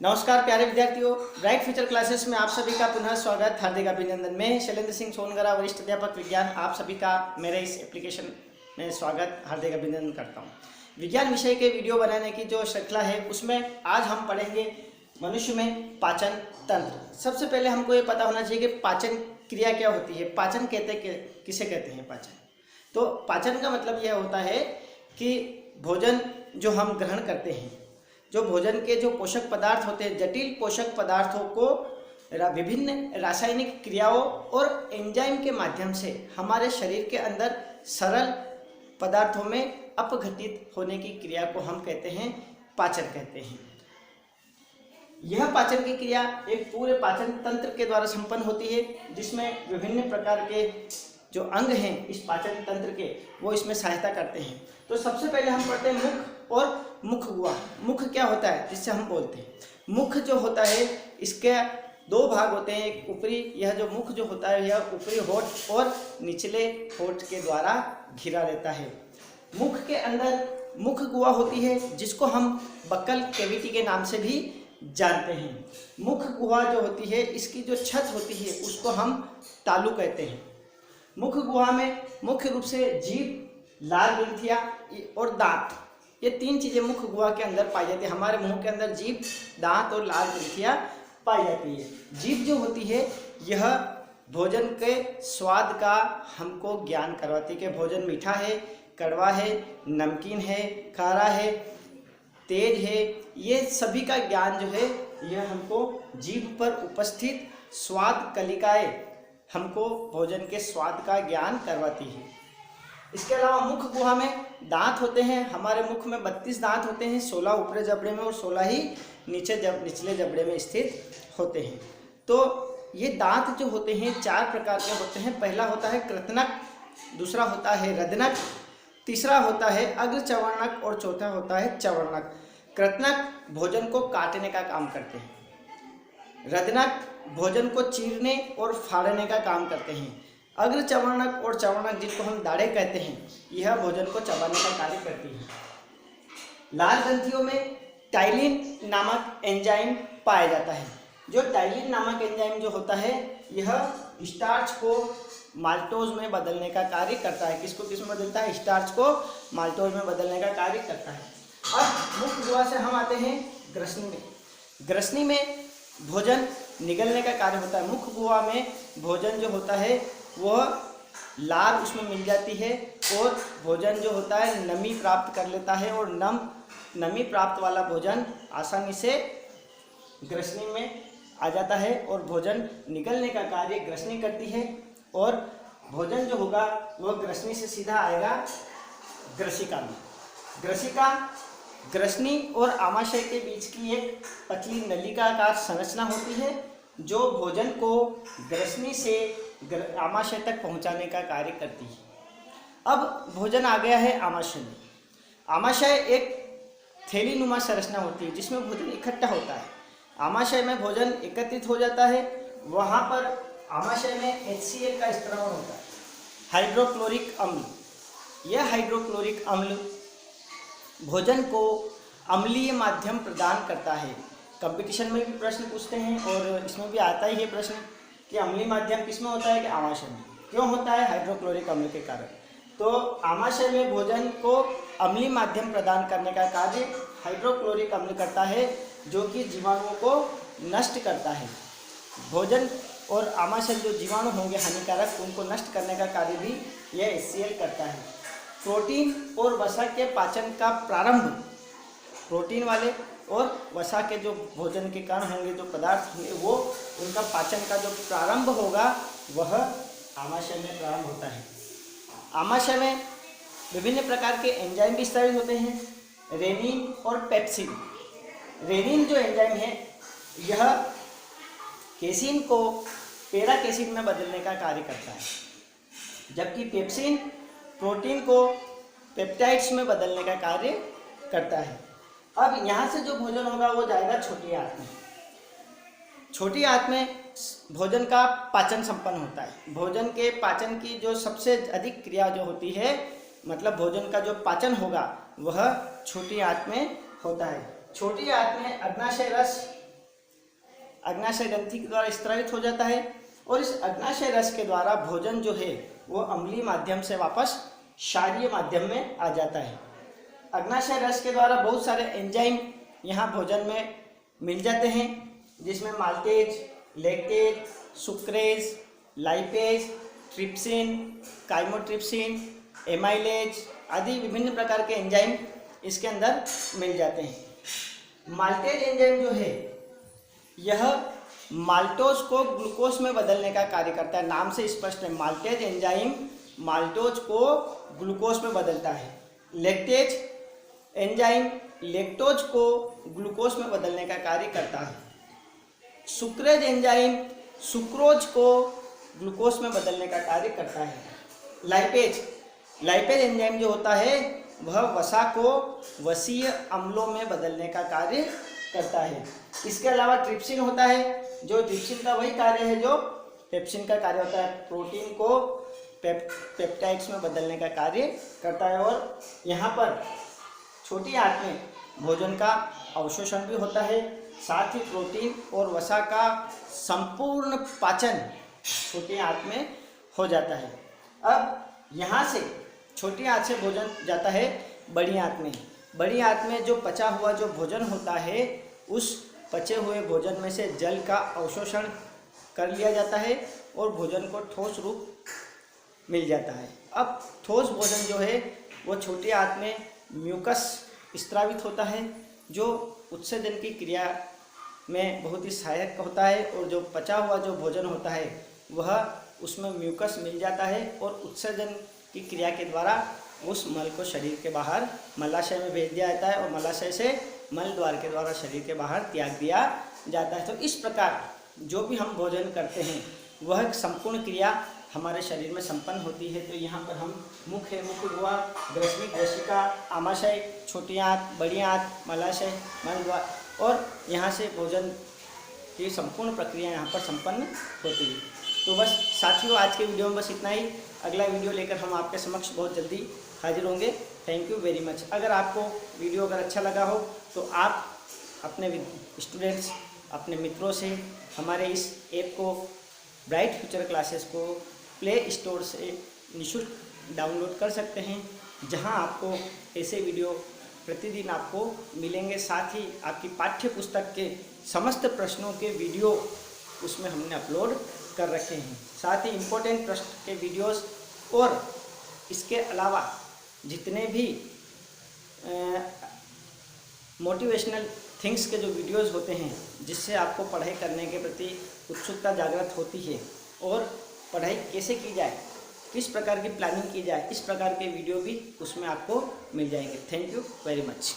नमस्कार प्यारे विद्यार्थियों, ब्राइट फ्यूचर क्लासेस में आप सभी का पुनः स्वागत, हार्दिक अभिनंदन। मैं शैलेंद्र सिंह सोनगरा, वरिष्ठ अध्यापक विज्ञान, आप सभी का मेरे इस एप्लीकेशन में स्वागत, हार्दिक अभिनंदन करता हूं। विज्ञान विषय के वीडियो बनाने की जो श्रृंखला है उसमें आज हम पढ़ेंगे मनुष्य में पाचन तंत्र। सबसे पहले हमको ये पता होना चाहिए कि पाचन क्रिया क्या होती है। पाचन किसे कहते हैं? पाचन तो पाचन का मतलब यह होता है कि भोजन जो हम ग्रहण करते हैं, जो भोजन के जो पोषक पदार्थ होते हैं, जटिल पोषक पदार्थों को विभिन्न रासायनिक क्रियाओं और एंजाइम के माध्यम से हमारे शरीर के अंदर सरल पदार्थों में अपघटित होने की क्रिया को हम कहते हैं पाचन कहते हैं। यह पाचन की क्रिया एक पूरे पाचन तंत्र के द्वारा संपन्न होती है, जिसमें विभिन्न प्रकार के जो अंग हैं इस पाचन तंत्र के, वो इसमें सहायता करते हैं। तो सबसे पहले हम पढ़ते हैं मुख और मुख गुहा। मुख क्या होता है जिससे हम बोलते हैं? मुख जो होता है इसके दो भाग होते हैं। एक ऊपरी, यह जो मुख जो होता है यह ऊपरी होठ और निचले होठ के द्वारा घिरा रहता है। मुख के अंदर मुख गुहा होती है, जिसको हम बक्कल कैविटी के नाम से भी जानते हैं। मुख गुहा जो होती है इसकी जो छत होती है उसको हम तालू कहते हैं। मुख गुहा में मुख्य रूप से जीभ, लाल ग्रंथियां और दांत, ये तीन चीजें मुख गुहा के अंदर पाई जाती है। हमारे मुंह के अंदर जीभ, दांत और लाल ग्रंथियां पाई जाती है। जीभ जो होती है यह भोजन के स्वाद का हमको ज्ञान करवाती है कि भोजन मीठा है, कड़वा है, नमकीन है, खारा है, तेज है। ये सभी का ज्ञान जो है यह हमको जीभ पर उपस्थित स्वाद कलिकाएं हमको भोजन के स्वाद का ज्ञान करवाती है। इसके अलावा मुख गुहा में दांत होते हैं। हमारे मुख में 32 दांत होते हैं, 16 ऊपरी जबड़े में और 16 ही निचले जबड़े में स्थित होते हैं। तो ये दांत जो होते हैं चार प्रकार के होते हैं। पहला होता है कृतनक, दूसरा होता है रदनक, तीसरा होता है अग्रचवर्णक और चौथा होता है चवर्णक। कृतनक भोजन को काटने का काम करते हैं, रदनक भोजन को चीरने और फाड़ने का काम करते हैं, अग्रचवर्णक और चवर्णक जिनको हम दाढ़े कहते हैं यह भोजन को चबाने का कार्य करती है। लाल ग्रंथियों में टाइलिन नामक एंजाइम पाया जाता है। जो टाइलिन नामक एंजाइम जो होता है यह स्टार्च को माल्टोज में बदलने का कार्य करता है। किसको किस में बदलता है? स्टार्च को माल्टोज में बदलने का कार्य करता है। अब मुख गुहा से हम आते हैं ग्रसनी में। ग्रसनी में भोजन निगलने का कार्य होता है। मुख गुहा में भोजन जो होता है वह लार उसमें मिल जाती है और भोजन जो होता है नमी प्राप्त कर लेता है और नमी प्राप्त वाला भोजन आसानी से ग्रसनी में आ जाता है और भोजन निकलने का कार्य ग्रसनी करती है और भोजन जो होगा वह ग्रसनी से सीधा आएगा ग्रसिका में। ग्रसनी और आमाशय के बीच की एक पतली नलिकाकार संरचना होती है जो भोजन को ग्रसनी से आमाशय तक पहुंचाने का कार्य करती है। अब भोजन आ गया है आमाशय में। आमाशय एक थैलीनुमा संरचना होती है जिसमें भोजन इकट्ठा होता है। आमाशय में भोजन एकत्रित हो जाता है, वहाँ पर आमाशय में HCl का स्त्राव होता है, हाइड्रोक्लोरिक अम्ल। यह हाइड्रोक्लोरिक अम्ल भोजन को अम्लीय माध्यम प्रदान करता है। कंपटीशन में भी प्रश्न पूछते हैं और इसमें भी आता ही है प्रश्न कि अम्लीय माध्यम किसमें होता है? कि आमाशय में। क्यों होता है? हाइड्रोक्लोरिक अम्ल के कारण। तो आमाशय में भोजन को अम्लीय माध्यम प्रदान करने का कार्य हाइड्रोक्लोरिक अम्ल करता है, जो कि जीवाणुओं को नष्ट करता है। भोजन और आमाशय जो जीवाणु होंगे हानिकारक, उनको नष्ट करने का कार्य भी यह HCl करता है। प्रोटीन और वसा के पाचन का प्रारंभ, प्रोटीन वाले और वसा के जो भोजन के कण होंगे, जो पदार्थ होंगे, वो उनका पाचन का जो प्रारंभ होगा वह आमाशय में प्रारंभ होता है। आमाशय में विभिन्न प्रकार के एंजाइम भी स्रावित होते हैं, रेनिन और पेप्सिन। रेनिन जो एंजाइम है यह केसिन को पैराकेसिन में बदलने का कार्य करता है, जबकि पेप्सिन प्रोटीन को पेप्टाइड्स में बदलने का कार्य करता है। अब यहाँ से जो भोजन होगा वो जाएगा छोटी आंत में। छोटी आंत में भोजन का पाचन संपन्न होता है। भोजन के पाचन की जो सबसे अधिक क्रिया जो होती है, मतलब भोजन का जो पाचन होगा वह छोटी आंत में होता है। छोटी आंत में अग्नाशय रस अग्नाशय ग्रंथि के द्वारा स्रावित हो जाता है और इस अग्नाशय रस के द्वारा भोजन जो है वो अम्लीय माध्यम से वापस क्षारीय माध्यम में आ जाता है। अग्नाशय रस के द्वारा बहुत सारे एंजाइम यहाँ भोजन में मिल जाते हैं, जिसमें maltase, lactase, sucrase, lipase, trypsin, chymotrypsin, amylase आदि विभिन्न प्रकार के एंजाइम इसके अंदर मिल जाते हैं। माल्टेज एंजाइम जो है यह माल्टोज को ग्लूकोज में बदलने का कार्य करता है। नाम से स्पष्ट है, माल्टेज एंजाइम माल्टोज को ग्लूकोज में बदलता है। लैक्टेज एंजाइम लैक्टोज को ग्लूकोज में बदलने का कार्य करता है। सुक्रेज एंजाइम सुक्रोज को ग्लूकोज में बदलने का कार्य करता है। लाइपेज एंजाइम जो होता है वह वसा को वसीय अम्लों में बदलने का कार्य करता है। इसके अलावा ट्रिप्सिन होता है, जो ट्रिप्सिन का वही कार्य है जो पेप्सिन का कार्य होता है, प्रोटीन को पेप्टाइड्स में बदलने का कार्य करता है। और यहाँ पर छोटी आंत में भोजन का अवशोषण भी होता है, साथ ही प्रोटीन और वसा का संपूर्ण पाचन छोटी आंत में हो जाता है। अब यहाँ से छोटी आंत से भोजन जाता है बड़ी आंत में। बड़ी आंत में जो पचा हुआ जो भोजन होता है उस पचे हुए भोजन में से जल का अवशोषण कर लिया जाता है और भोजन को ठोस रूप मिल जाता है। अब ठोस भोजन जो है वो छोटी आंत में म्यूकस स्रावित होता है, जो उत्सर्जन की क्रिया में बहुत ही सहायक होता है। और जो पचा हुआ जो भोजन होता है वह उसमें म्यूकस मिल जाता है और उत्सर्जन की क्रिया के द्वारा उस मल को शरीर के बाहर मलाशय में भेज दिया जाता है और मलाशय से मल द्वार के द्वारा शरीर के बाहर त्याग दिया जाता है। तो इस प्रकार जो भी हम भोजन करते हैं वह संपूर्ण क्रिया हमारे शरीर में संपन्न होती है। तो यहाँ पर हम मुख हुआ, ग्रसनिक, ग्रसिका, आमाशय, छोटी आंत, बड़ी आंत, मलाशय, मल द्वार और यहाँ से भोजन की संपूर्ण प्रक्रिया यहाँ पर संपन्न होती है। तो बस साथियों, आज के वीडियो में बस इतना ही। अगला वीडियो लेकर हम आपके समक्ष बहुत जल्दी हाजिर होंगे। Thank you very much. अगर आपको वीडियो अगर अच्छा लगा हो तो आप अपने स्टूडेंट्स, अपने मित्रों से हमारे इस ऐप को, ब्राइट फ्यूचर क्लासेस को प्ले स्टोर से निःशुल्क डाउनलोड कर सकते हैं, जहां आपको ऐसे वीडियो प्रतिदिन आपको मिलेंगे। साथ ही आपकी पाठ्य पुस्तक के समस्त प्रश्नों के वीडियो उसमें हमने अपलोड कर रखे हैं। साथ ही इम्पोर्टेंट प्रश्न के वीडियोस और इसके अलावा जितने भी मोटिवेशनल थिंग्स के जो वीडियोस होते हैं, जिससे आपको पढ़ाई करने के प्रति उत्सुकता जागृत होती है और पढ़ाई कैसे की जाए, किस प्रकार की प्लानिंग की जाए, इस प्रकार के वीडियो भी उसमें आपको मिल जाएंगे। Thank you very much.